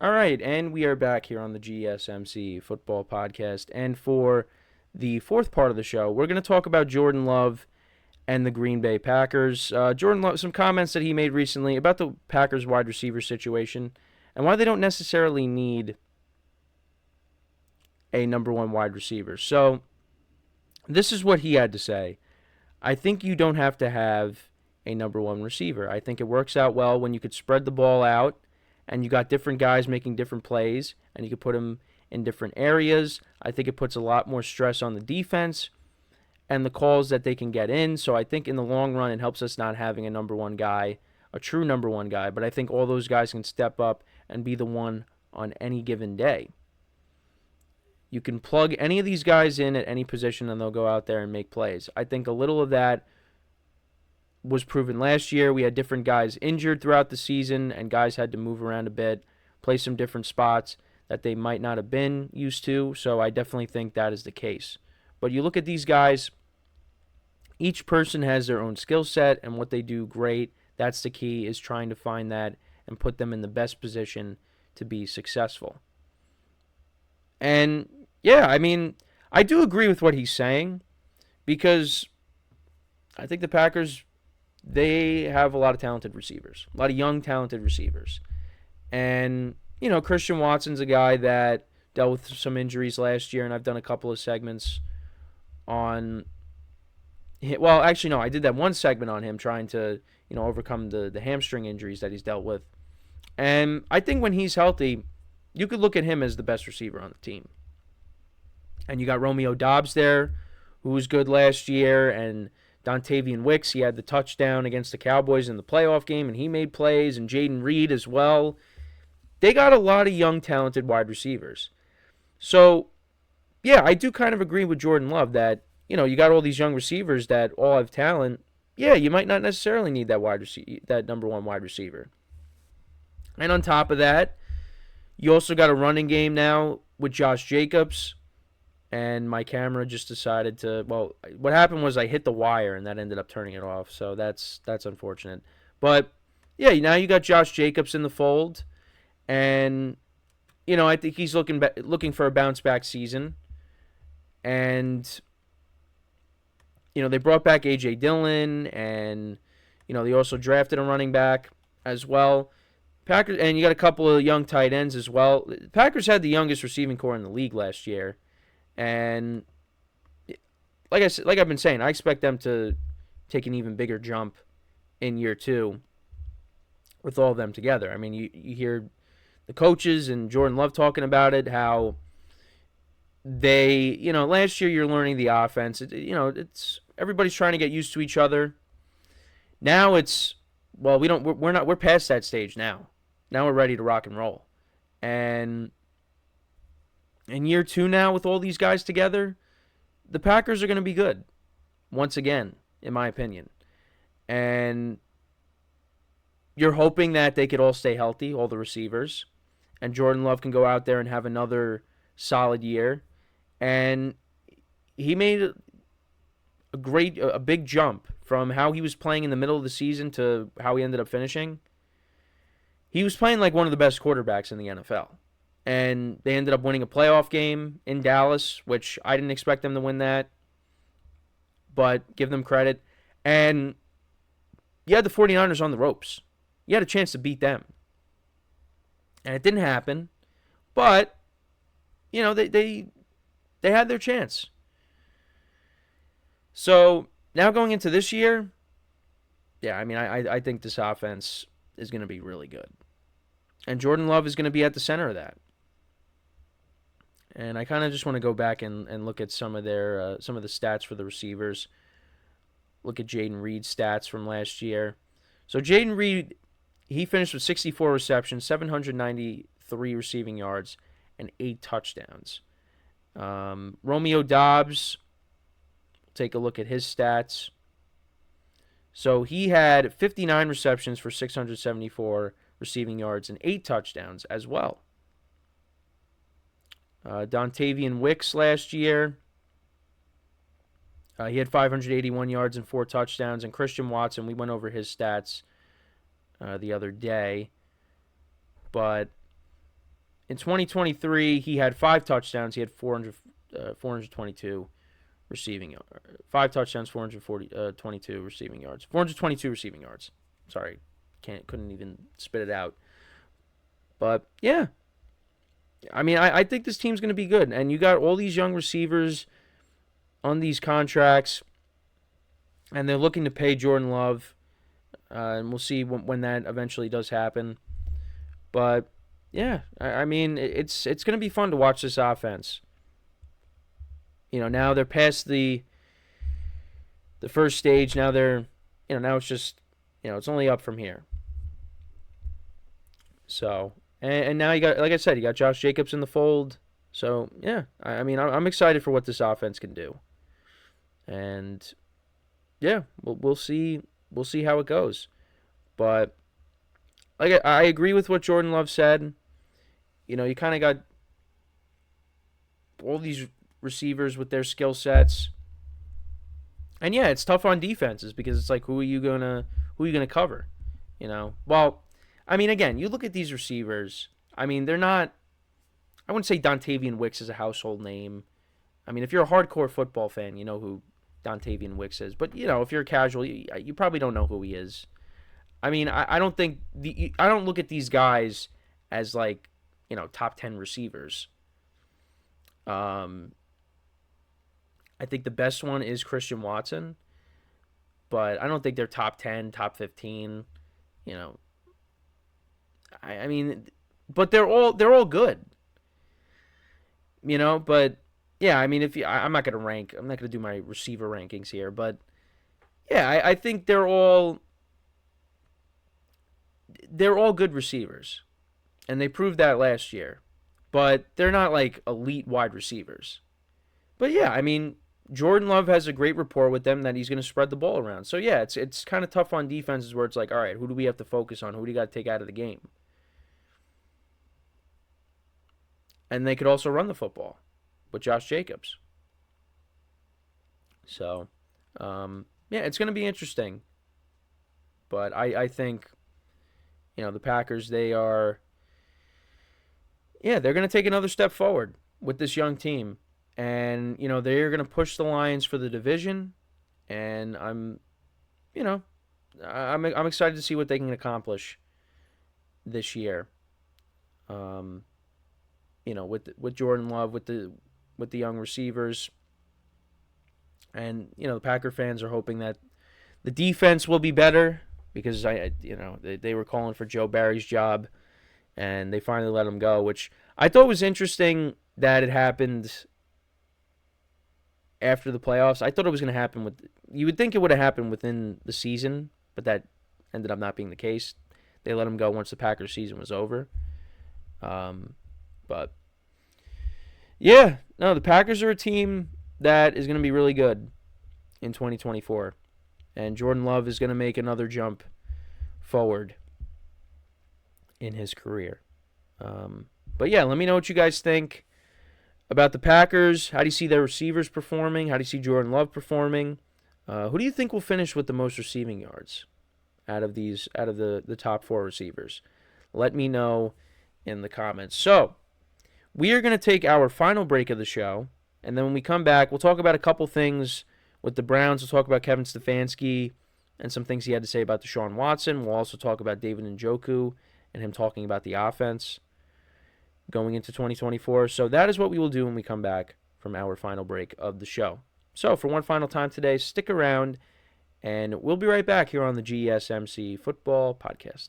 All right, and we are back here on the GSMC Football Podcast. And for the fourth part of the show, we're going to talk about Jordan Love and the Green Bay Packers. Jordan Love, some comments that he made recently about the Packers wide receiver situation and why they don't necessarily need a number one wide receiver. So, this is what he had to say. I think you don't have to have a number one receiver. I think it works out well when you could spread the ball out and you got different guys making different plays and you could put them in different areas. I think it puts a lot more stress on the defense and the calls that they can get in. So I think in the long run it helps us not having a number one guy, a true number one guy, but I think all those guys can step up and be the one on any given day. You can plug any of these guys in at any position and they'll go out there and make plays. I think a little of that was proven last year. We had different guys injured throughout the season and guys had to move around a bit, play some different spots that they might not have been used to. So I definitely think that is the case. But you look at these guys, each person has their own skill set and what they do great. That's the key, is trying to find that and put them in the best position to be successful. And yeah, I mean, I do agree with what he's saying because I think the Packers, they have a lot of talented receivers, a lot of young, talented receivers. And, you know, Christian Watson's a guy that dealt with some injuries last year, and I've done a couple of segments on, well, actually, no, I did that one segment on him trying to, you know, overcome the hamstring injuries that he's dealt with. And I think when he's healthy, you could look at him as the best receiver on the team. And you got Romeo Doubs there, who was good last year, and Dontavian Wicks, he had the touchdown against the Cowboys in the playoff game, and he made plays, and Jaden Reed as well. They got a lot of young, talented wide receivers. So, yeah, I do kind of agree with Jordan Love that, you know, you got all these young receivers that all have talent. Yeah, you might not necessarily need that number one wide receiver. And on top of that, you also got a running game now with Josh Jacobs. And my camera just decided to, well, what happened was I hit the wire and that ended up turning it off. So that's unfortunate. But, yeah, now you got Josh Jacobs in the fold. And, you know, I think he's looking for a bounce-back season. And, you know, they brought back A.J. Dillon. And, you know, they also drafted a running back as well. Packers, and you got a couple of young tight ends as well. Packers had the youngest receiving core in the league last year. And like I've been saying, I expect them to take an even bigger jump in year two with all of them together. I mean, you hear the coaches and Jordan Love talking about it, how they, you know, last year you're learning the offense. It's everybody's trying to get used to each other. Now it's, well, we're past that stage now. Now we're ready to rock and roll. And in year two now, with all these guys together, the Packers are going to be good. Once again, in my opinion. And you're hoping that they could all stay healthy, all the receivers. And Jordan Love can go out there and have another solid year. And he made a big jump from how he was playing in the middle of the season to how he ended up finishing. He was playing like one of the best quarterbacks in the NFL. And they ended up winning a playoff game in Dallas, which I didn't expect them to win that. But give them credit. And you had the 49ers on the ropes. You had a chance to beat them. And it didn't happen. But, you know, they had their chance. So, now going into this year, yeah, I mean, I think this offense is going to be really good. And Jordan Love is going to be at the center of that. And I kind of just want to go back and look at some of the stats for the receivers. Look at Jaden Reed's stats from last year. So Jaden Reed, he finished with 64 receptions, 793 receiving yards, and 8 touchdowns. Romeo Doubs, take a look at his stats. So he had 59 receptions for 674 receiving yards and 8 touchdowns as well. Dontavian Wicks last year, he had 581 yards and 4 touchdowns. And Christian Watson, we went over his stats the other day. But In 2023, he had 5 touchdowns. He had 422 receiving yards. 5 touchdowns, 422 receiving yards. 422 receiving yards. Sorry, couldn't even spit it out. But yeah, I mean, I think this team's going to be good. And you got all these young receivers on these contracts, and they're looking to pay Jordan Love. And we'll see when that eventually does happen. But yeah, I mean, it's going to be fun to watch this offense. Now they're past the first stage. Now now it's just, it's only up from here. So, and now you got, like I said, you got Josh Jacobs in the fold. So, yeah, I mean, I'm excited for what this offense can do. And, yeah, we'll see how it goes. But, like, I agree with what Jordan Love said. You kind of got all these receivers with their skill sets. And, yeah, it's tough on defenses because it's like, who are you gonna cover? Well, I mean, again, you look at these receivers. I mean, they're not. I wouldn't say Dontavian Wicks is a household name. I mean, if you're a hardcore football fan, you know who Dontavian Wicks is. But if you're a casual, you probably don't know who he is. I mean, I don't think I don't look at these guys as like top 10 receivers. I think the best one is Christian Watson, but I don't think they're top 10, top 15. I mean, but they're all good. But yeah, I mean, I'm not gonna do my receiver rankings here, but yeah, I think they're all good receivers, and they proved that last year. But they're not like elite wide receivers. But yeah, I mean, Jordan Love has a great rapport with them that he's going to spread the ball around. So yeah, it's kind of tough on defenses where it's like, all right, who do we have to focus on? Who do you got to take out of the game? And they could also run the football with Josh Jacobs. So, yeah, it's going to be interesting. But I think, the Packers, they're going to take another step forward with this young team. And, they're going to push the Lions for the division. And I'm excited to see what they can accomplish this year. With Jordan Love, with the young receivers. And, the Packer fans are hoping that the defense will be better because they were calling for Joe Barry's job and they finally let him go, which I thought was interesting that it happened after the playoffs. I thought it was going to happen you would think it would have happened within the season, but that ended up not being the case. They let him go once the Packers season was over. But yeah, no, the Packers are a team that is going to be really good in 2024. And Jordan Love is going to make another jump forward in his career. But yeah, let me know what you guys think about the Packers. How do you see their receivers performing? How do you see Jordan Love performing? Who do you think will finish with the most receiving yards out of the top 4 receivers? Let me know in the comments. So, we are going to take our final break of the show, and then when we come back, we'll talk about a couple things with the Browns. We'll talk about Kevin Stefanski and some things he had to say about Deshaun Watson. We'll also talk about David Njoku and him talking about the offense going into 2024. So that is what we will do when we come back from our final break of the show. So for one final time today, stick around, and we'll be right back here on the GSMC Football Podcast.